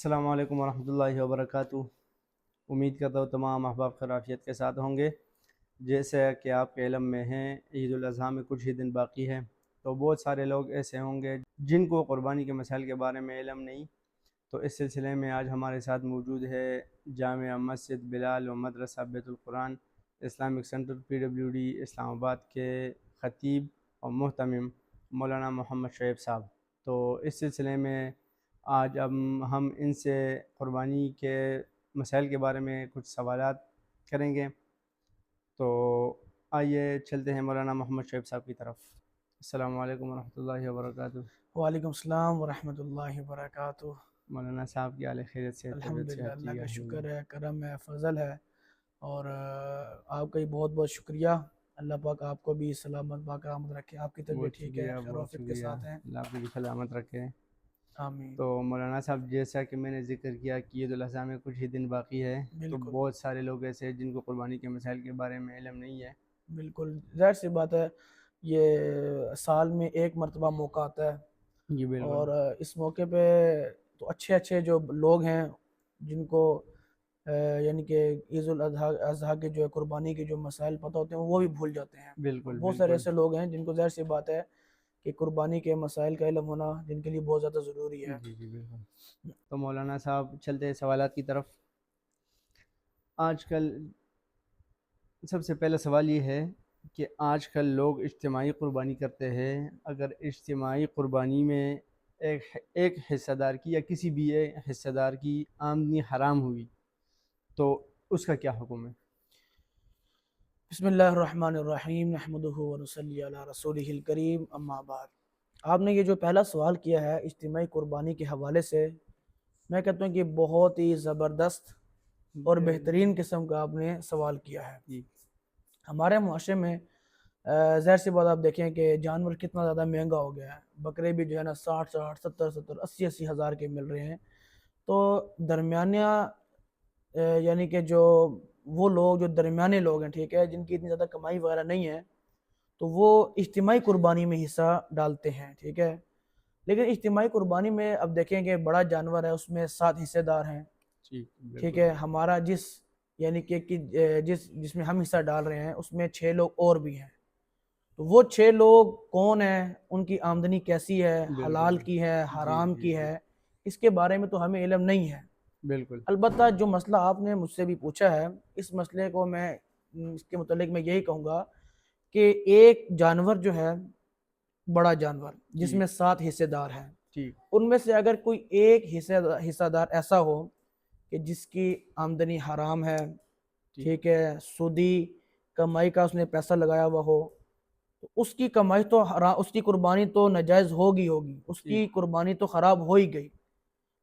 السلام علیکم ورحمۃ اللہ وبرکاتہ۔ امید کرتا ہوں تمام احباب خیر عافیت کے ساتھ ہوں گے۔ جیسا کہ آپ کے علم میں ہیں، عید الاضحیٰ میں کچھ ہی دن باقی ہے، تو بہت سارے لوگ ایسے ہوں گے جن کو قربانی کے مسائل کے بارے میں علم نہیں۔ تو اس سلسلے میں آج ہمارے ساتھ موجود ہے جامع مسجد بلال و مدرسہ بیت القرآن اسلامک سینٹر PWD اسلام آباد کے خطیب اور محتمم مولانا محمد شعیب صاحب۔ تو اس سلسلے میں آج ہم ان سے قربانی کے مسائل کے بارے میں کچھ سوالات کریں گے۔ تو آئیے چلتے ہیں مولانا محمد شعیب صاحب کی طرف۔ السلام علیکم ورحمۃ اللہ وبرکاتہ۔ وعلیکم السلام ورحمۃ اللہ وبرکاتہ۔ مولانا صاحب کی حال خیریت سے، طبیعت الحمدللہ، صحت اللہ ٹھیک ہے؟ کا الحمد شکر للہ۔ ہے، کرم ہے، فضل ہے، اور آپ کا بھی بہت بہت شکریہ۔ اللہ پاک آپ کو بھی سلامت باقامت رکھے، آپ کی طبیعت بہت ٹھیک ہے، شکریہ، خیر و بہت عافیت کے شکریہ، ساتھ ہیں؟ اللہ آپ کی سلامت رکھے۔ آمین۔ تو مولانا صاحب، جیسا کہ میں نے ذکر کیا کہ عید الاضحیٰ میں کچھ ہی دن باقی ہے، تو بالکل بہت سارے لوگ ایسے ہیں جن کو قربانی کے مسائل کے بارے میں علم نہیں ہے۔ بالکل، ظاہر سی بات ہے، یہ سال میں ایک مرتبہ موقع آتا ہے، جی بالکل اور اس موقع پہ تو اچھے اچھے جو لوگ ہیں جن کو یعنی کہ عید الاضحیٰ کے جو ہے قربانی کے جو مسائل پتہ ہوتے ہیں وہ بھی بھول جاتے ہیں، اور بالکل بہت سارے بالکل ایسے لوگ ہیں جن کو ظاہر سی بات ہے کہ قربانی کے مسائل کا علم ہونا جن کے لیے بہت زیادہ ضروری ہے۔ جی بالکل۔ تو مولانا صاحب چلتے ہیں سوالات کی طرف۔ آج کل سب سے پہلا سوال یہ ہے کہ آج کل لوگ اجتماعی قربانی کرتے ہیں۔ اگر اجتماعی قربانی میں ایک حصہ دار کی یا کسی بھی ایک حصہ دار کی آمدنی حرام ہوئی تو اس کا کیا حکم ہے؟ بسم اللہ الرحمن الرحیم، نحمدہ ونصلی علی رسولہ الکریم، اما بعد۔ آپ نے یہ جو پہلا سوال کیا ہے اجتماعی قربانی کے حوالے سے، میں کہتا ہوں کہ بہت ہی زبردست اور بہترین قسم کا آپ نے سوال کیا ہے۔ جی ہمارے معاشرے میں ظاہر سی بات آپ دیکھیں کہ جانور کتنا زیادہ مہنگا ہو گیا ہے، بکرے بھی جو ہے نا 60 70 80 ہزار کے مل رہے ہیں، تو درمیانہ یعنی کہ جو وہ لوگ جو درمیانے لوگ ہیں، ٹھیک ہے، جن کی اتنی زیادہ کمائی وغیرہ نہیں ہے، تو وہ اجتماعی قربانی میں حصہ ڈالتے ہیں، ٹھیک ہے۔ لیکن اجتماعی قربانی میں اب دیکھیں کہ بڑا جانور ہے، اس میں 7 حصے دار ہیں، ٹھیک ٹھیک بالکل ہے۔ ہمارا یعنی کہ جس میں ہم حصہ ڈال رہے ہیں اس میں 6 لوگ اور بھی ہیں، تو وہ 6 لوگ کون ہیں، ان کی آمدنی کیسی ہے، بالکل حلال کی ہے، جی حرام جی کی جی ہے، اس کے بارے میں تو ہمیں علم نہیں ہے۔ بالکل البتہ جو مسئلہ آپ نے مجھ سے بھی پوچھا ہے، اس مسئلے کو اس کے متعلق میں یہی کہوں گا کہ ایک جانور جو ہے، بڑا جانور جس ٹھیک میں 7 حصے دار ہیں، ٹھیک ان میں سے اگر کوئی ایک حصہ دار ایسا ہو کہ جس کی آمدنی حرام ہے، ٹھیک ٹھیک ہے، سودی کمائی کا اس نے پیسہ لگایا ہوا ہو، تو اس کی کمائی تو حرام، اس کی قربانی تو ناجائز ہوگی، اس ٹھیک کی قربانی تو خراب ہو ہی گئی،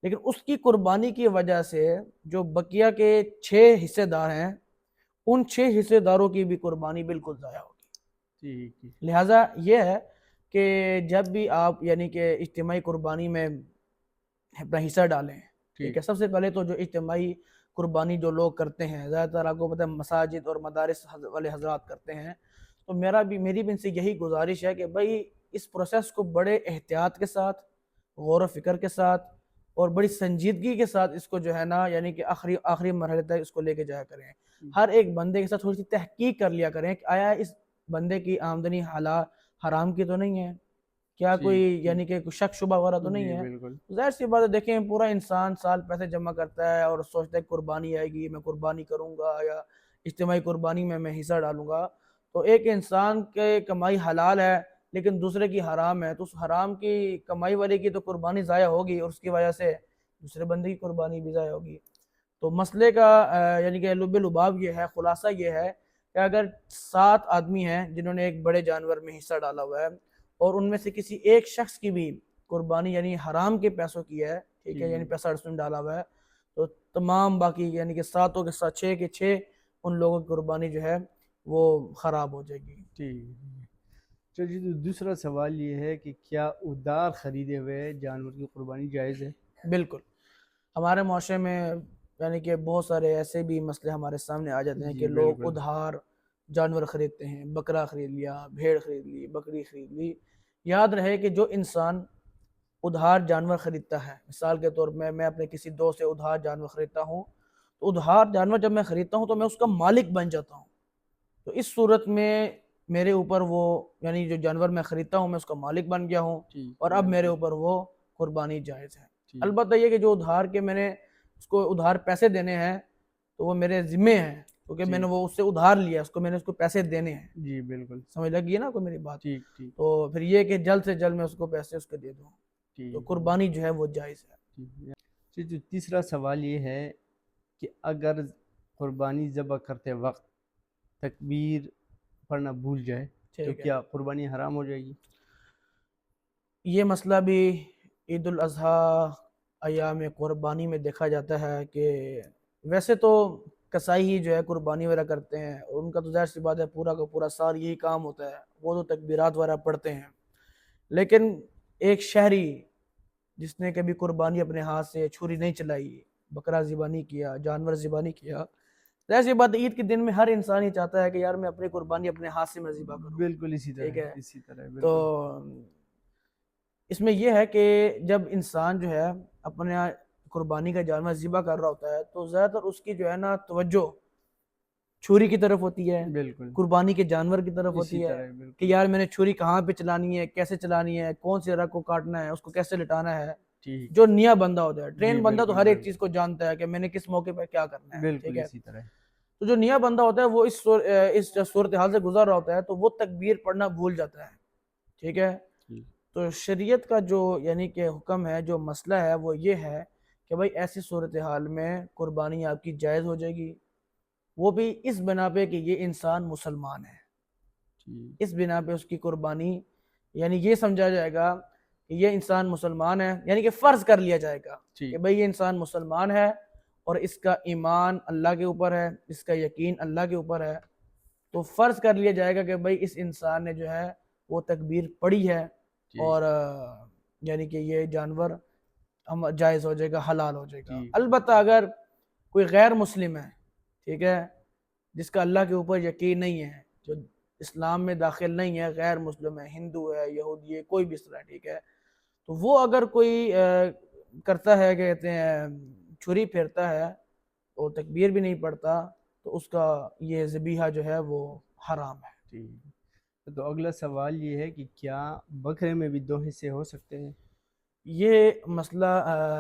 لیکن اس کی قربانی کی وجہ سے جو بقیہ کے 6 حصے دار ہیں، ان 6 حصے داروں کی بھی قربانی بالکل ضائع ہوگی۔ ٹھیک ٹھیک لہٰذا یہ ہے کہ جب بھی آپ یعنی کہ اجتماعی قربانی میں اپنا حصہ ڈالیں، ٹھیک ٹھیک ہے، سب سے پہلے تو جو اجتماعی قربانی جو لوگ کرتے ہیں، زیادہ تر آپ کو پتہ ہے مساجد اور مدارس والے حضرات کرتے ہیں، تو میری بھی ان سے یہی گزارش ہے کہ بھائی اس پروسیس کو بڑے احتیاط کے ساتھ، غور و فکر کے ساتھ اور بڑی سنجیدگی کے ساتھ اس کو جو ہے نا یعنی کہ آخری مرحلے تک اس کو لے کے جایا کریں۔ ہر ایک بندے کے ساتھ تھوڑی سی تحقیق کر لیا کریں کہ آیا اس بندے کی آمدنی حرام کی تو نہیں ہے، کیا کوئی ٹھیک ٹھیک یعنی کہ کوئی شک شبہ وغیرہ تو نہیں جی ہے۔ بالکل ظاہر سی بات ہے، دیکھیں پورا انسان سال پیسے جمع کرتا ہے اور سوچتا ہے قربانی آئے گی میں قربانی کروں گا یا اجتماعی قربانی میں حصہ ڈالوں گا، تو ایک انسان کے کمائی حلال ہے لیکن دوسرے کی حرام ہے، تو اس حرام کی کمائی والے کی تو قربانی ضائع ہوگی اور اس کی وجہ سے دوسرے بندے کی قربانی بھی ضائع ہوگی۔ تو مسئلے کا یعنی کہ لب لباب یہ ہے، خلاصہ یہ ہے کہ اگر 7 آدمی ہیں جنہوں نے ایک بڑے جانور میں حصہ ڈالا ہوا ہے اور ان میں سے کسی ایک شخص کی بھی قربانی یعنی حرام کے پیسوں کی ہے، ٹھیک ہے، یعنی ٹھیک پیسہ اس نے ڈالا ہوا ہے، تو تمام باقی یعنی کہ 7 کے ساتھ 6 کے 6 ان لوگوں کی قربانی جو ہے وہ خراب ہو جائے گی۔ ٹھیک چلیے، تو دوسرا سوال یہ ہے کہ کیا ادھار خریدے ہوئے جانور کی قربانی جائز ہے؟ بالکل، ہمارے معاشرے میں یعنی کہ بہت سارے ایسے بھی مسئلے ہمارے سامنے آ جاتے ہیں جی کہ لوگ بالکل ادھار جانور خریدتے ہیں، بکرا خرید لیا، بھیڑ خرید لی، بکری خرید لی۔ یاد رہے کہ جو انسان ادھار جانور خریدتا ہے، مثال کے طور پہ میں اپنے کسی دوست سے ادھار جانور خریدتا ہوں، تو ادھار جانور جب میں خریدتا ہوں تو میں اس کا مالک بن جاتا ہوں. تو اس صورت میں میرے اوپر وہ، یعنی جو جانور میں خریدتا ہوں میں اس کا مالک بن گیا ہوں، اور اب میرے اوپر وہ قربانی جائز ہے. البتہ یہ کہ جو ادھار کے میں نے اس کو ادھار پیسے دینے ہیں تو وہ میرے ذمے ہیں، کیونکہ میں نے وہ اس سے ادھار لیا، میں نے اس کو پیسے دینے ہیں. جی بالکل سمجھ لگی ہے نا کوئی میری بات؟ ٹھیک ٹھیک تو پھر یہ کہ جلد سے جلد میں اس کو پیسے اس کے دے دوں، تو ٹھیک. قربانی جو ہے وہ جائز ہے. جی جو تیسرا سوال یہ ہے کہ اگر قربانی ذبح کرتے وقت تکبیر پڑھنا بھول جائے تو ٹھیک ہے، کیا قربانی حرام ہو جائے گی؟ یہ مسئلہ بھی عید الاضحیٰ ایام قربانی میں دیکھا جاتا ہے کہ ویسے تو کسائی ہی جو ہے قربانی وغیرہ کرتے ہیں، اور ان کا تو ظاہر سی بات ہے پورا کا پورا سال یہی کام ہوتا ہے، وہ تو تکبیرات وغیرہ پڑھتے ہیں. لیکن ایک شہری جس نے کبھی قربانی اپنے ہاتھ سے چھری نہیں چلائی، بکرا ذبح نہیں کیا، جانور ذبح نہیں کیا، ظاہر سی بات عید کے دن میں ہر انسان ہی چاہتا ہے کہ یار میں اپنی قربانی اپنے ہاتھ سے میں ذبح کروں. بالکل اسی ٹھیک ہے، طرح تو بالکل. اس میں یہ ہے کہ جب انسان جو ہے اپنے قربانی کا جانور ذبح کر رہا ہوتا ہے تو زیادہ تر اس کی جو ہے نا توجہ چھری کی طرف ہوتی ہے، بالکل قربانی کے جانور کی طرف اسی ہوتی ہے طرح کہ بالکل یار میں نے چھری کہاں پہ چلانی ہے، کیسے چلانی ہے، کون سے رگ کو کاٹنا ہے، اس کو کیسے لٹانا ہے. ٹھیک. جو نیا بندہ ہوتا ہے، جی ٹرین بندہ تو بالکل ہر ایک بالکل چیز کو جانتا ہے کہ میں نے کس موقع پہ کیا کرنا ہے. ٹھیک بالکل ہے، اسی طرح. تو جو نیا بندہ ہوتا ہے وہ اس صورتحال سے گزر رہا ہوتا ہے تو وہ تکبیر پڑھنا بھول جاتا ہے. ٹھیک ہے، تو شریعت کا جو یعنی کہ حکم ہے، جو مسئلہ ہے وہ یہ ہے کہ بھائی ایسی صورتحال میں قربانی آپ کی جائز ہو جائے گی، وہ بھی اس بنا پہ کہ یہ انسان مسلمان ہے. اس بنا پہ اس کی قربانی یعنی یہ سمجھا جائے گا کہ یہ انسان مسلمان ہے، یعنی کہ فرض کر لیا جائے گا کہ بھئی یہ انسان مسلمان ہے اور اس کا ایمان اللہ کے اوپر ہے، اس کا یقین اللہ کے اوپر ہے. تو فرض کر لیا جائے گا کہ بھئی اس انسان نے جو ہے وہ تکبیر پڑھی ہے، اور یعنی کہ یہ جانور ہم جائز ہو جائے گا، حلال ہو جائے گا. البتہ اگر کوئی غیر مسلم ہے، ٹھیک ہے، جس کا اللہ کے اوپر یقین نہیں ہے، جو اسلام میں داخل نہیں ہے، غیر مسلم ہے، ہندو ہے، یہودی ہے، کوئی بھی اس طرح، ٹھیک ہے، تو وہ اگر کوئی کرتا ہے، کہتے ہیں چھری پھیرتا ہے اور تکبیر بھی نہیں پڑھتا تو اس کا یہ ذبیحہ جو ہے وہ حرام ہے. تو اگلا سوال یہ ہے کہ کیا بکرے میں بھی 2 حصے ہو سکتے ہیں؟ یہ مسئلہ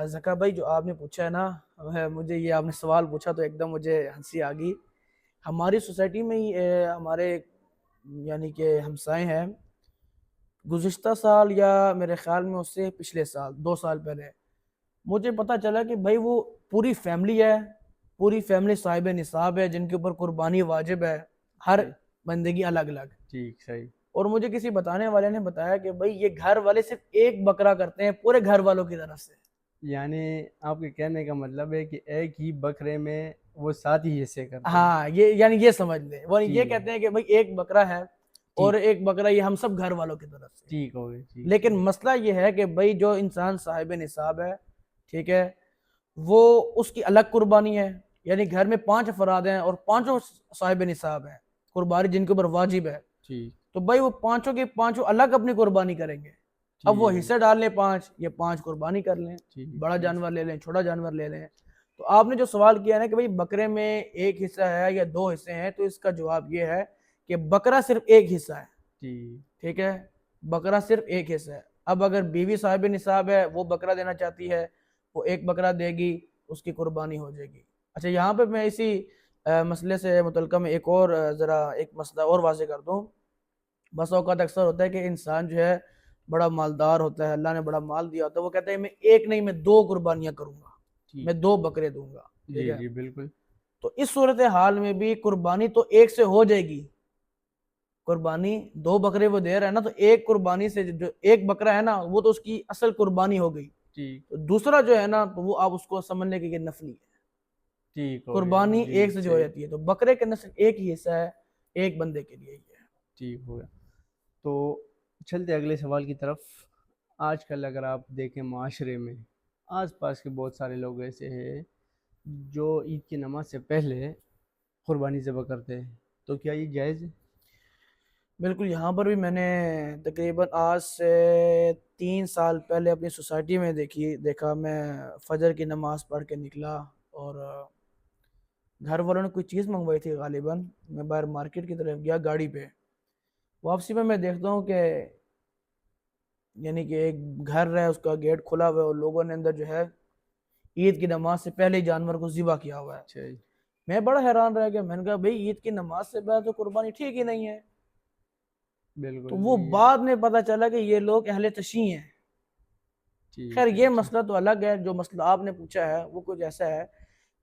زکا بھائی جو آپ نے پوچھا ہے نا، مجھے یہ آپ نے سوال پوچھا تو ایک دم مجھے ہنسی آ گئی. ہماری سوسائٹی میں ہی ہمارے یعنی کہ ہمسائے ہیں، گزشتہ سال یا میرے خیال میں اس سے پچھلے سال 2 سال پہلے مجھے پتہ چلا کہ بھائی وہ پوری فیملی ہے، پوری فیملی صاحب نصاب ہے جن کے اوپر قربانی واجب ہے، ہر بندے کی الگ الگ. ٹھیک صحیح. اور مجھے کسی بتانے والے نے بتایا کہ بھئی یہ گھر والے صرف ایک بکرا کرتے ہیں پورے گھر والوں کی طرف سے. یعنی آپ کے کہنے کا مطلب ہے کہ ایک ہی بکرے میں وہ 7 ہی حصے کرتے ہیں. ہاں، یہ یعنی یہ سمجھ لیں، وہ یہ کہتے ہیں کہ بھئی ایک بکرا ہے اور ایک بکرا یہ ہم سب گھر والوں کی طرف سے. ٹھیک ہو گئی. لیکن مسئلہ یہ ہے کہ بھئی جو انسان صاحب نصاب ہے، ٹھیک ہے، وہ اس کی الگ قربانی ہے، یعنی گھر میں 5 افراد ہیں اور 5 صاحب نصاب ہیں، قربانی جن کے اوپر واجب ہے، تو بھئی وہ 5 کے 5 الگ اپنی قربانی کریں گے. اب وہ حصے ڈال لیں 5، یہ 5 قربانی کر لیں، بڑا جانور لے لیں، چھوٹا جانور لے لیں. تو آپ نے جو سوال کیا ہے کہ بھئی بکرے میں ایک حصہ ہے یا 2 حصے ہیں، تو اس کا جواب یہ ہے کہ بکرا صرف ایک حصہ ہے. ٹھیک ہے، بکرا صرف ایک حصہ ہے. اب اگر بیوی صاحب نصاب ہے، وہ بکرا دینا چاہتی ہے، وہ ایک بکرا دے گی، اس کی قربانی ہو جائے گی. اچھا، یہاں پہ میں اسی مسئلے سے متعلقہ میں ایک اور ذرا ایک مسئلہ اور واضح کر دوں. بس اوقات اکثر ہوتا ہے کہ انسان جو ہے بڑا مالدار ہوتا ہے، اللہ نے بڑا مال دیا ہوتا ہے، وہ کہتا ہے میں ایک نہیں، میں 2 قربانیاں کروں گا، میں 2 بکرے دوں گا. ٹھیک ہے، بالکل. تو اس صورتحال میں بھی قربانی تو ایک سے ہو جائے گی. قربانی 2 بکرے وہ دے رہا ہے نا، تو ایک قربانی سے جو ایک بکرا ہے نا وہ تو اس کی اصل قربانی ہو گئی. تو دوسرا جو ہے نا تو وہ آپ اس کو سمجھنے کے نفلی ہے. قربانی ایک سے جو ہو جاتی ہے، تو بکرے کے نسل ایک ہی حصہ ہے، ایک بندے کے لیے ہی ہے. ٹھیک ہو گیا. تو چلتے اگلے سوال کی طرف. آج کل اگر آپ دیکھیں معاشرے میں آس پاس کے بہت سارے لوگ ایسے ہیں جو عید کی نماز سے پہلے قربانی ذبح کرتے ہیں، تو کیا یہ جائز ہے؟ بالکل یہاں پر بھی میں نے تقریباً آج سے 3 سال پہلے اپنی سوسائٹی میں دیکھا، میں فجر کی نماز پڑھ کے نکلا اور گھر والوں نے کوئی چیز منگوائی تھی غالباً، میں باہر مارکیٹ کی طرف گیا گاڑی پہ، واپسی میں دیکھتا ہوں کہ یعنی کہ ایک گھر ہے، اس کا گیٹ کھلا ہوا ہے اور لوگوں نے اندر جو ہے عید کی نماز سے پہلے ہی جانور کو ذبح کیا ہوا ہے۔ اچھا جی، میں بڑا حیران رہ گیا، میں نے کہا بھئی عید کی نماز سے پہلے تو قربانی ٹھیک ہی نہیں ہے۔ تو بالکل وہ یہ بعد میں پتہ چلا کہ یہ لوگ اہل تشیع ہیں۔ خیر ٹھیک ہے یہ اچھا، مسئلہ تو الگ ہے، جو مسئلہ آپ نے پوچھا ہے وہ کچھ ایسا ہے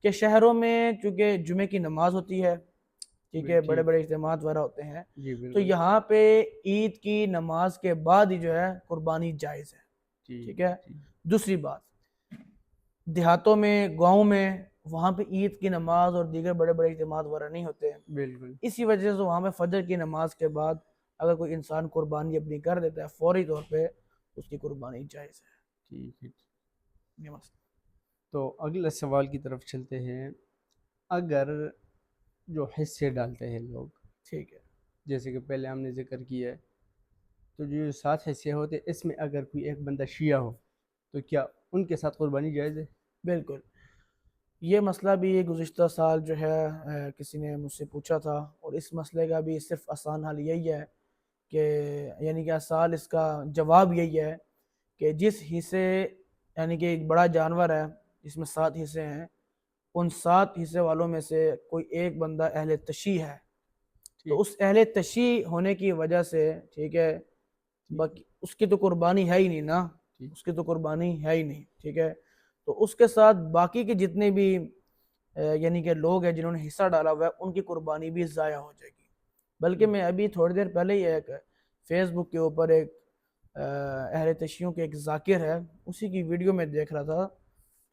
کہ شہروں میں چونکہ جمعے کی نماز ہوتی ہے، ٹھیک ہے، بڑے ٹھیک، بڑے اجتماعات وغیرہ ہوتے ہیں، جی تو بالکل، یہاں پہ عید کی نماز کے بعد ہی جو ہے قربانی جائز ہے، ٹھیک ہے۔ ٹھیک، دوسری بات، دیہاتوں میں، گاؤں میں، وہاں پہ عید کی نماز اور دیگر بڑے بڑے اجتماعات وغیرہ نہیں ہوتے ہیں، بالکل، اسی وجہ سے وہاں پہ فجر کی نماز کے بعد اگر کوئی انسان قربانی اپنی کر دیتا ہے فوری طور پہ اس کی قربانی جائز ہے، ٹھیک ہے۔ یہ مسئلہ۔ تو اگلے سوال کی طرف چلتے ہیں، اگر جو حصے ڈالتے ہیں لوگ، ٹھیک ہے، جیسے کہ پہلے ہم نے ذکر کیا ہے، تو جو 7 حصے ہوتے اس میں اگر کوئی ایک بندہ شیعہ ہو تو کیا ان کے ساتھ قربانی جائز ہے؟ بالکل یہ مسئلہ بھی گزشتہ سال جو ہے کسی نے مجھ سے پوچھا تھا، اور اس مسئلے کا بھی صرف آسان حل یہی ہے کہ یعنی کہ سال اس کا جواب یہی ہے کہ جس حصے، یعنی کہ ایک بڑا جانور ہے جس میں 7 حصے ہیں، ان 7 حصے والوں میں سے کوئی ایک بندہ اہل تشیع ہے، تو ٹھیک، اس اہل تشیع ہونے کی وجہ سے، ٹھیک ہے، ٹھیک، باقی اس کی تو قربانی ہے ہی نہیں نا، ٹھیک، اس کی تو قربانی ہے ہی نہیں، ٹھیک ہے، تو اس کے ساتھ باقی کے جتنے بھی یعنی کہ لوگ ہیں جنہوں نے حصہ ڈالا ہوا ہے ان کی قربانی بھی ضائع ہو جائے گی۔ بلکہ ٹھیک، میں ابھی تھوڑی دیر پہلے ہی ایک فیس بک کے اوپر ایک اہل تشیعوں کے ایک ذاکر ہے، اسی کی ویڈیو میں دیکھ رہا تھا،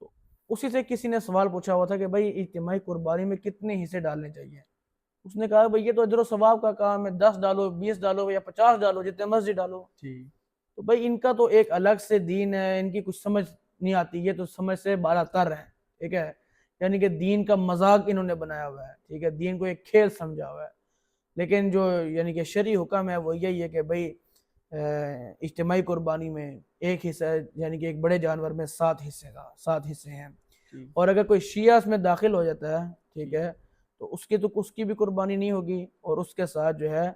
تو اسی سے کسی نے سوال پوچھا ہوا تھا کہ بھائی اجتماعی قربانی میں کتنے حصے ڈالنے چاہیے؟ اس نے کہا بھائی یہ تو اجر و ثواب کا کام ہے، 10 ڈالو، 20 ڈالو یا 50 ڈالو، جتنے مرضی ڈالو، ٹھیک، تو بھائی ان کا تو ایک الگ سے دین ہے، ان کی کچھ سمجھ نہیں آتی، یہ تو سمجھ سے بالا تر ہے، ٹھیک ہے، یعنی کہ دین کا مذاق انہوں نے بنایا ہوا ہے، ٹھیک ہے، دین کو ایک کھیل سمجھا ہوا ہے۔ لیکن جو یعنی کہ شرعی حکم ہے وہ یہی ہے کہ بھائی اجتماعی قربانی میں ایک حصہ ہے، یعنی کہ ایک بڑے جانور میں 7 حصے ہیں، ٹھیک، اور اگر کوئی شیعہ اس میں داخل ہو جاتا ہے، ٹھیک ٹھیک، ہے، تو اس کی بھی قربانی نہیں ہوگی، اور اس کے ساتھ جو ہے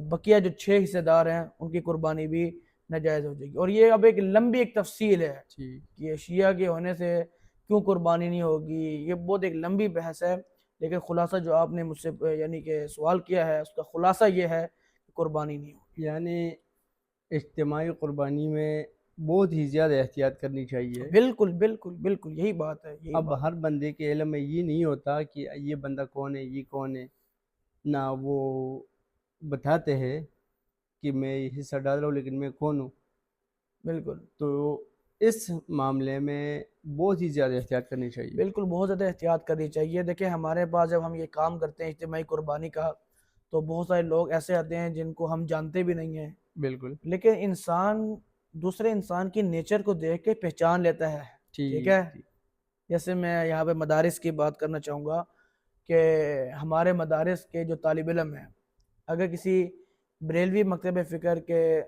بقیہ جو 6 حصے دار ہیں ان کی قربانی بھی ناجائز ہو جائے گی۔ اور یہ اب ایک لمبی ایک تفصیل ہے ٹھیک، کہ یہ شیعہ کے ہونے سے کیوں قربانی نہیں ہوگی، یہ بہت ایک لمبی بحث ہے، لیکن خلاصہ جو آپ نے مجھ سے یعنی کہ سوال کیا ہے اس کا خلاصہ یہ ہے کہ قربانی نہیں ہوگی۔ یعنی اجتماعی قربانی میں بہت ہی زیادہ احتیاط کرنی چاہیے۔ بالکل بالکل بالکل یہی بات ہے، یہی اب بات ہر بندے کے علم میں یہ نہیں ہوتا کہ یہ بندہ کون ہے، یہ کون ہے، نہ وہ بتاتے ہیں کہ میں یہ حصہ ڈال رہا ہوں لیکن میں کون ہوں، بالکل تو اس معاملے میں بہت ہی زیادہ احتیاط کرنی چاہیے۔ بالکل بہت زیادہ احتیاط کرنی چاہیے۔ دیکھیں ہمارے پاس جب ہم یہ کام کرتے ہیں اجتماعی قربانی کا، تو بہت سارے لوگ ایسے آتے ہیں جن کو ہم جانتے بھی نہیں ہیں، بالکل، لیکن انسان دوسرے انسان کی نیچر کو دیکھ کے پہچان لیتا ہے، ٹھیک ٹھیک، ہے۔ ٹھیک، جیسے میں یہاں پہ مدارس کی بات کرنا چاہوں گا کہ ہمارے مدارس کے جو طالب علم ہیں، اگر کسی بریلوی مکتب فکر کے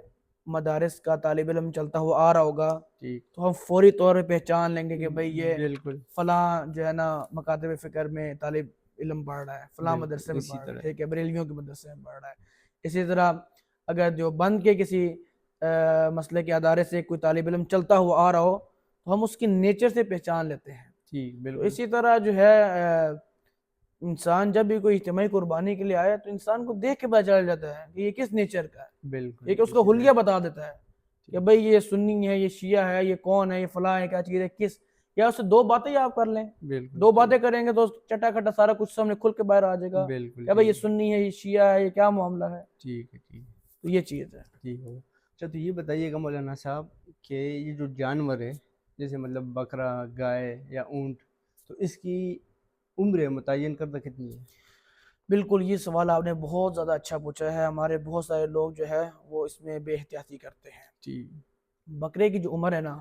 مدارس کا طالب علم چلتا ہوا آ رہا ہوگا ٹھیک، تو ہم فوری طور پہ پہچان لیں گے کہ بھئی یہ بالکل، فلاں جو ہے نا مکاتب فکر میں طالب علم پڑھ رہا ہے، فلاں مدرسے بالکل میں اسی پڑھ رہا ہے، طرح، ٹھیک ہے، بریلویوں کے مدرسے میں پڑھ رہا ہے۔ اسی طرح اگر دیوبند کے کسی مسئلے کے ادارے سے کوئی طالب علم چلتا ہوا آ رہا ہو تو ہم اس کی نیچر سے پہچان لیتے ہیں۔ ٹھیک، تو بالکل، اسی طرح جو ہے انسان جب بھی کوئی اجتماعی قربانی کے لیے آیا تو انسان کو دیکھ کے پتہ چل جاتا ہے کہ یہ کس نیچر کا ہے، بالکل یہ کہ اس کا اسی طرح، حلیہ بتا دیتا ہے کہ ٹھیک، بھئی یہ سنی ہے، یہ شیعہ ہے، یہ کون ہے، یہ فلاں ہے، کیا چیز ہے، کس، یا اس سے 2 باتیں آپ کر لیں، بالکل، 2 باتیں کریں گے تو چٹا کھٹا سارا کچھ سامنے کھل کے باہر آ جائے گا بالکل کہ بھئی یہ ٹھیک، سنی ہے، یہ شیعہ ہے، یہ کیا معاملہ ہے، ٹھیک ہے، ٹھیک، تو یہ چیز ہے۔ ٹھیک ہوگا۔ اچھا تو یہ بتائیے گا مولانا صاحب کہ یہ جو جانور ہے، جیسے مطلب بکرا، گائے یا اونٹ، تو اس کی عمر متعین کردہ کتنی ہے؟ بالکل یہ سوال آپ نے بہت زیادہ اچھا پوچھا ہے، ہمارے بہت سارے لوگ جو ہے وہ اس میں بے احتیاطی کرتے ہیں۔ ٹھیک، بکرے کی جو عمر ہے نا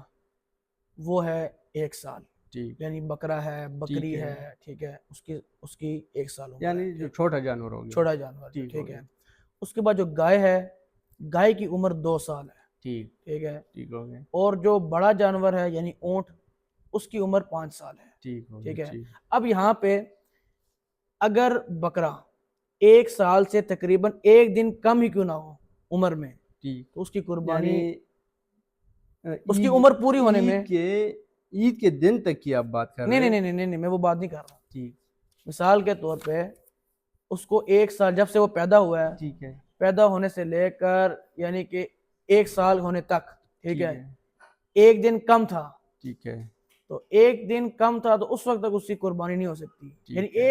وہ ہے 1 سال، ٹھیک، یعنی بکرا ہے، ٹھیک بکری ہے، ہے، ٹھیک ہے، اس کی 1 سال عمر ہے، یعنی جو ٹھیک، چھوٹا جانور ہو گیا، چھوٹا جانور جو، ٹھیک ہو ٹھیک گیا، ہے۔ اس کے بعد جو گائے ہے، گائے کی عمر 2 سال ہے، ٹھیک ٹھیک ہے، ٹھیک ہو گیا، اور جو بڑا جانور ہے یعنی اونٹ، اس کی عمر 5 سال ہے، ٹھیک ہو ٹھیک گیا، ہے۔ ٹھیک اب یہاں پہ اگر بکرا 1 سال سے تقریباً 1 دن کم ہی کیوں نہ ہو عمر میں، ٹھیک، تو اس کی قربانی، یعنی اس کی عید عمر پوری ہونے میں، عید کے دن تک کی آپ بات کر نہیں رہے نہیں ہیں؟ نہیں نہیں نہیں، میں وہ بات نہیں کر رہا، ٹھیک مثال کے طور پہ اس کو 1 سال جب سے وہ پیدا ہوا ہے، ٹھیک ہے، پیدا ہونے سے لے کر یعنی کہ 1 سال ہونے تک، ٹھیک ٹھیک ہے، ہے، 1 دن کم تھا، ٹھیک ہے، تو 1 دن کم تھا تو اس وقت تک اس کی قربانی نہیں ہو سکتی، یعنی ٹھیک ہے،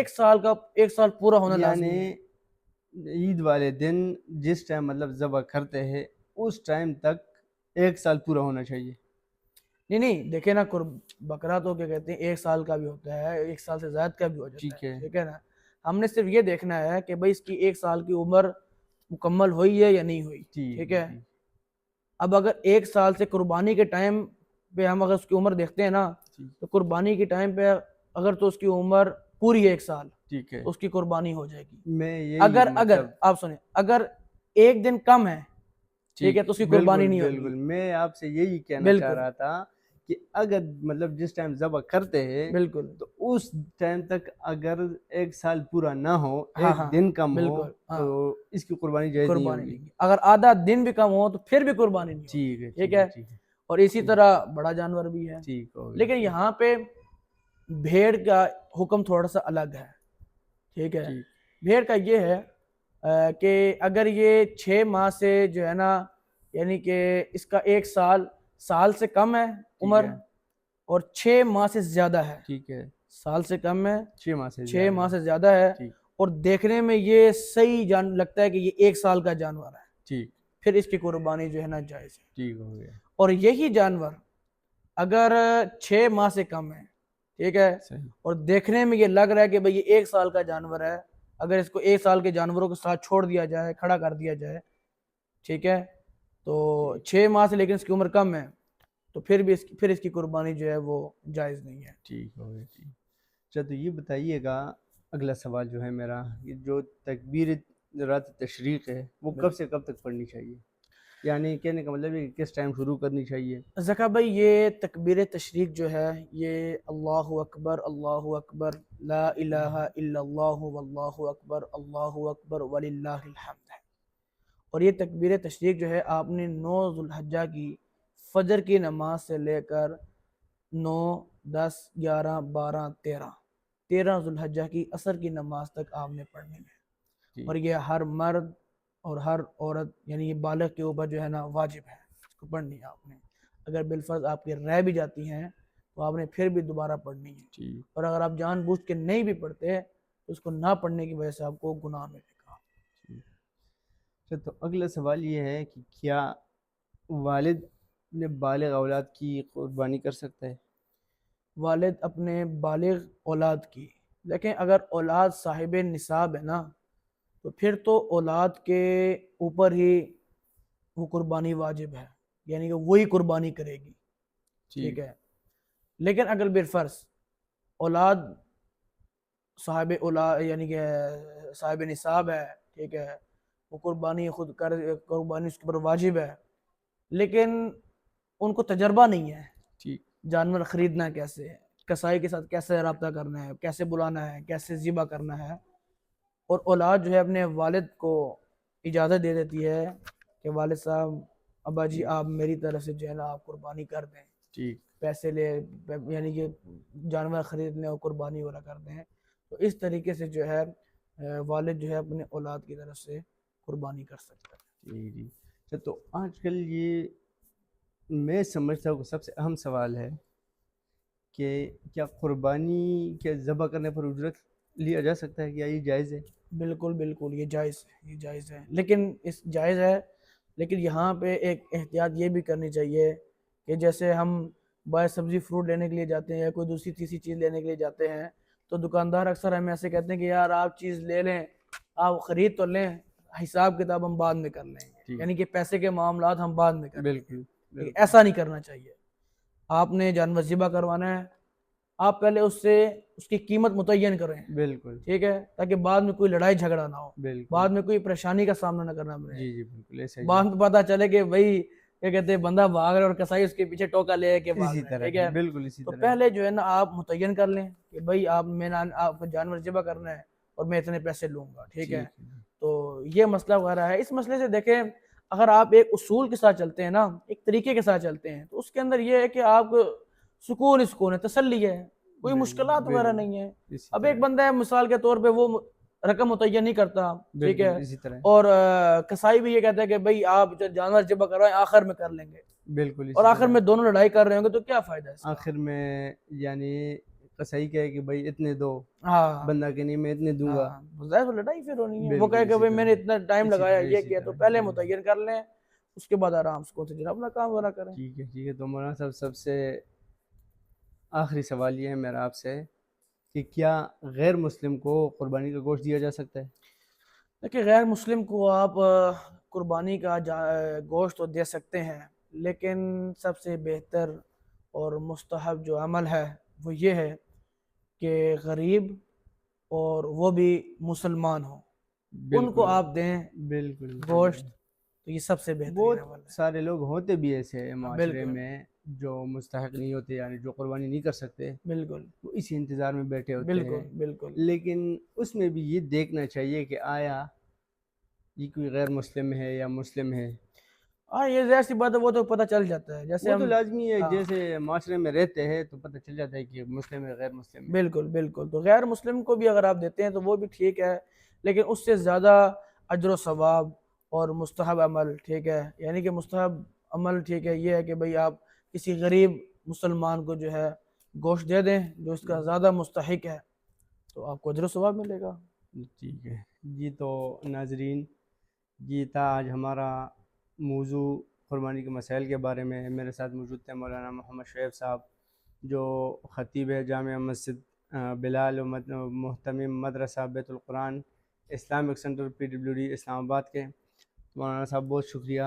1 سال پورا ہونا یعنی لازمی ہے۔ عید والے دن جس ٹائم مطلب ذبح کرتے ہیں اس ٹائم تک 1 سال پورا ہونا چاہیے۔ نہیں نہیں، دیکھیں نا، بکرا تو کیا کہتے ہیں 1 سال کا بھی ہوتا ہے، 1 سال سے زائد کا بھی ہو جاتا ٹھیک ہے، ہے، ٹھیک ہے نا۔ ہم نے صرف یہ دیکھنا ہے کہ بھئی اس کی 1 سال کی عمر مکمل ہوئی ہے یا نہیں ہوئی، ٹھیک ٹھیک ہے، ہے۔ ٹھیک اب اگر 1 سال سے قربانی کے ٹائم پہ ہم اگر اس کی عمر دیکھتے ہیں نا، ٹھیک تو قربانی کے ٹائم پہ اگر تو اس کی عمر پوری ہے 1 سال، ٹھیک ہے، تو اس کی قربانی ہو جائے گی۔ میں یہی اگر مطلب آپ سنیں، اگر 1 دن کم ہے، ٹھیک ہے، ٹھیک، تو اس کی قربانی بالکل نہیں ہوگی، بالکل، میں آپ سے یہی کہنا چاہ بالکل رہا تھا کہ اگر مطلب جس ٹائم ذبح کرتے ہیں بالکل، تو اس ٹائم تک اگر 1 سال پورا نہ ہو، ہاں 1 ہاں، دن کم ہو بالکل، تو ہاں، اس کی قربانی جائز نہیں قربانی ہوگی۔ نہیں، اگر آدھا دن بھی کم ہو تو پھر بھی قربانی نہیں ہوگی، ٹھیک ہے، ٹھیک ٹھیک ہے، ہے۔ ٹھیک ہے، اور اسی ٹھیک طرح بڑا جانور بھی ہے، ٹھیک ہو گیا، لیکن ٹھیک یہاں پہ بھیڑ کا حکم تھوڑا سا الگ ہے، ٹھیک ہے۔ ٹھیک بھیڑ کا یہ ہے کہ اگر یہ 6 ماہ سے جو ہے نا، یعنی کہ اس کا 1 سال سے کم ہے ٹھیک عمر، ہے، اور 6 ماہ سے زیادہ ہے، ٹھیک ہے، سال سے کم ہے، 6 ماہ سے 6 زیادہ ماہ ہے، سے زیادہ ہے، ٹھیک اور دیکھنے میں یہ صحیح لگتا ہے کہ یہ 1 سال کا جانور ہے، ٹھیک پھر اس کی قربانی جو ہے نا جائز ہے۔ ٹھیک ہو گیا، اور یہی جانور اگر 6 ماہ سے کم ہے، ٹھیک ہے، صحیح، اور دیکھنے میں یہ لگ رہا ہے کہ بھئی یہ 1 سال کا جانور ہے، اگر اس کو 1 سال کے جانوروں کے ساتھ چھوڑ دیا جائے، کھڑا کر دیا جائے، ٹھیک ہے، تو 6 ماہ سے لیکن اس کی عمر کم ہے، تو پھر اس کی قربانی جو ہے وہ جائز نہیں ہے۔ ٹھیک ہو گیا، ٹھیک۔ اچھا تو یہ بتائیے گا، اگلا سوال جو ہے میرا، یہ جو تکبیر رات تشریق ہے وہ کب سے کب تک پڑھنی چاہیے؟ یعنی کہنے کا مطلب ہے کہ کس ٹائم شروع کرنی چاہیے؟ زکا بھائی، یہ تکبیر تشریق جو ہے یہ اللہ اکبر لا الہ الا اللہ واللہ اکبر وللہ الحمد ہے، اور یہ تکبیر تشریق جو ہے آپ نے 9 ذوالحجہ کی فجر کی نماز سے لے کر 9 10 11 12 13 ذوالحجہ کی عصر کی نماز تک آپ نے پڑھنی ہے، ٹھیک اور یہ ہر مرد اور ہر عورت یعنی یہ بالغ کے اوپر جو ہے نا واجب ہے، اس کو پڑھنی ہے آپ نے۔ اگر بالفرض آپ کی رہ بھی جاتی ہیں تو آپ نے پھر بھی دوبارہ پڑھنی ہے، ٹھیک اور اگر آپ جان بوجھ کے نہیں بھی پڑھتے تو اس کو نہ پڑھنے کی وجہ سے آپ کو گناہ ملے گا۔ ٹھیک۔ اچھا تو اگلا سوال یہ ہے کہ کیا والد اپنے بالغ اولاد کی قربانی کر سکتا ہے؟ والد اپنے بالغ اولاد کی، لیکن اگر اولاد صاحب نصاب ہے نا، تو پھر تو اولاد کے اوپر ہی وہ قربانی واجب ہے، یعنی کہ وہی قربانی کرے گی، ٹھیک ہے۔ لیکن اگر بالفرض اولاد صاحب اولاد یعنی کہ صاحب نصاب ہے، ٹھیک ہے، وہ قربانی قربانی اس کے اوپر واجب ہے، لیکن ان کو تجربہ نہیں ہے ٹھیک جانور خریدنا کیسے ہے، کسائی کے ساتھ کیسے رابطہ کرنا ہے، کیسے بلانا ہے، کیسے ذبح کرنا ہے، اور اولاد جو ہے اپنے والد کو اجازت دے دیتی ہے کہ والد صاحب، ابا جی آپ میری طرف سے جو ہے نا آپ قربانی کر دیں، ٹھیک پیسے لے، یعنی کہ جانور خرید لیں اور قربانی والا کر دیں، تو اس طریقے سے جو ہے والد جو ہے اپنے اولاد کی طرف سے قربانی کر سکتا ہے۔ جی جی۔ اچھا تو آج کل یہ میں سمجھتا ہوں کہ سب سے اہم سوال ہے کہ کیا قربانی کے ذبح کرنے پر اجرت لیا جا سکتا ہے؟ کیا یہ جائز ہے؟ بالکل بالکل، یہ جائز ہے، لیکن جائز ہے، لیکن یہاں پہ ایک احتیاط یہ بھی کرنی چاہیے کہ جیسے ہم باہر سبزی فروٹ لینے کے لیے جاتے ہیں یا کوئی دوسری تیسری چیز لینے کے لیے جاتے ہیں، تو دکاندار اکثر ہمیں ایسے کہتے ہیں کہ یار آپ چیز لے لیں، آپ خرید تو لیں، حساب کتاب ہم بعد میں کر لیں گے، ٹھیک، یعنی کہ پیسے کے معاملات ہم بعد میں کر لیں گے، بالکل لیکن بالکل، ایسا نہیں کرنا چاہیے۔ آپ نے جانور ذبح کروانا ہے، آپ پہلے اس سے اس کی قیمت متعین کریں، بالکل ٹھیک ہے، تاکہ بعد میں کوئی لڑائی جھگڑا نہ ہو، بالکل بعد میں کوئی پریشانی کا سامنا نہ کرنا پڑے، جی جی بالکل ایسا ہی بعد میں پتہ چلے کہ بھائی کیا کہتے ہیں بندہ بھاگ رہا ہے اور کسائی اس کے پیچھے ٹوکا لے کے بھاگ اسی رہا ہے، طرح ٹھیک ہے ہے۔ بالکل اسی تو طرح پہلے جو ہے نا آپ متعین کر لیں کہ بھائی آپ کو جانور ذبح کرنا ہے اور میں اتنے پیسے لوں گا، ٹھیک ہے۔ تو یہ مسئلہ وغیرہ ہے۔ اس مسئلے سے دیکھیں، اگر آپ ایک اصول کے ساتھ چلتے ہیں نا، ایک طریقے کے ساتھ چلتے ہیں، تو اس کے اندر یہ ہے کہ آپ سکون ہے، تسلی ہے، کوئی مشکلات وغیرہ نہیں ہے۔ اسی اب ایک طرح بندہ ہے مثال کے طور پہ وہ رقم متعین نہیں کرتا، ٹھیک ہے، بالکل اسی طرح اور کسائی بھی یہ کہتا ہے کہ بھئی آپ جو جانور ذبح کروائیں آخر میں کر لیں گے، بالکل اور اسی آخر طرح میں دونوں لڑائی کر رہے ہوں گے تو کیا فائدہ ہے اس کا؟ آخر میں یعنی قصائی کہے کہ بھائی اتنے دو، ہاں بندہ کہ نہیں میں اتنے دوں گا، ہاں، ظاہر لڑائی پھر ہونی ہے۔ وہ کہے بالکل کہ اسی بھئی طرح میں نے اتنا ٹائم اسی لگایا طرح یہ اسی کیا، تو طرح پہلے بالکل متعین کر لیں، اس کے بعد آرام سے کون سے جناب اپنا کام وغیرہ کریں۔ ٹھیک ہے تو مولانا صاحب سب سے آخری سوال یہ ہے میرا آپ سے کہ کیا غیر مسلم کو قربانی کا گوشت دیا جا سکتا ہے؟ دیکھیں غیر مسلم کو آپ قربانی کا گوشت تو دے سکتے ہیں، لیکن سب سے بہتر اور مستحب جو عمل ہے وہ یہ ہے کہ غریب اور وہ بھی مسلمان ہوں، ان کو بالکل آپ دیں بالکل گوشت، تو یہ سب سے بہترین بہت عمل ہے۔ سارے لوگ ہوتے بھی ایسے معاشرے بالکل میں جو مستحق نہیں ہوتے، یعنی جو قربانی نہیں کر سکتے، بالکل وہ اسی انتظار میں بیٹھے ہوتے بالکل ہیں، بالکل لیکن اس میں بھی یہ دیکھنا چاہیے کہ آیا یہ کوئی غیر مسلم ہے یا مسلم ہے۔ ہاں یہ ظاہر سی بات ہے، وہ تو پتہ چل جاتا ہے، جیسے وہ تو ہم لازمی ہے، ہاں جیسے معاشرے میں رہتے ہیں تو پتہ چل جاتا ہے کہ مسلم ہے غیر مسلم ہے۔ بالکل بالکل، تو غیر مسلم کو بھی اگر آپ دیتے ہیں تو وہ بھی ٹھیک ہے، لیکن اس سے زیادہ اجر و ثواب اور مستحب عمل، ٹھیک ہے، یعنی کہ مستحب عمل ٹھیک ہے یہ ہے کہ بھئی آپ کسی غریب مسلمان کو جو ہے گوشت دے دیں جو اس کا زیادہ مستحق ہے، تو آپ کو اجر و ثواب ملے گا۔ ٹھیک ہے جی، تو ناظرین یہ تھا آج ہمارا موضوع قربانی کے مسائل کے بارے میں۔ میرے ساتھ موجود تھے مولانا محمد شعیب صاحب جو خطیب ہے جامع مسجد بلال و محتمم مدرسہ بیت القرآن اسلامک سینٹر PWD اسلام آباد کے۔ مولانا صاحب بہت شکریہ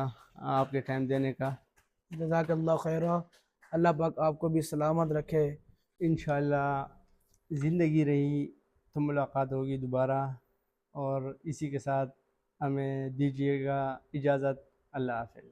آپ کے ٹائم دینے کا۔ جزاک اللہ خیرہ، اللہ پاک آپ کو بھی سلامت رکھے۔ انشاءاللہ زندگی رہی تو ملاقات ہوگی دوبارہ، اور اسی کے ساتھ ہمیں دیجیے گا اجازت۔ اللہ حافظ۔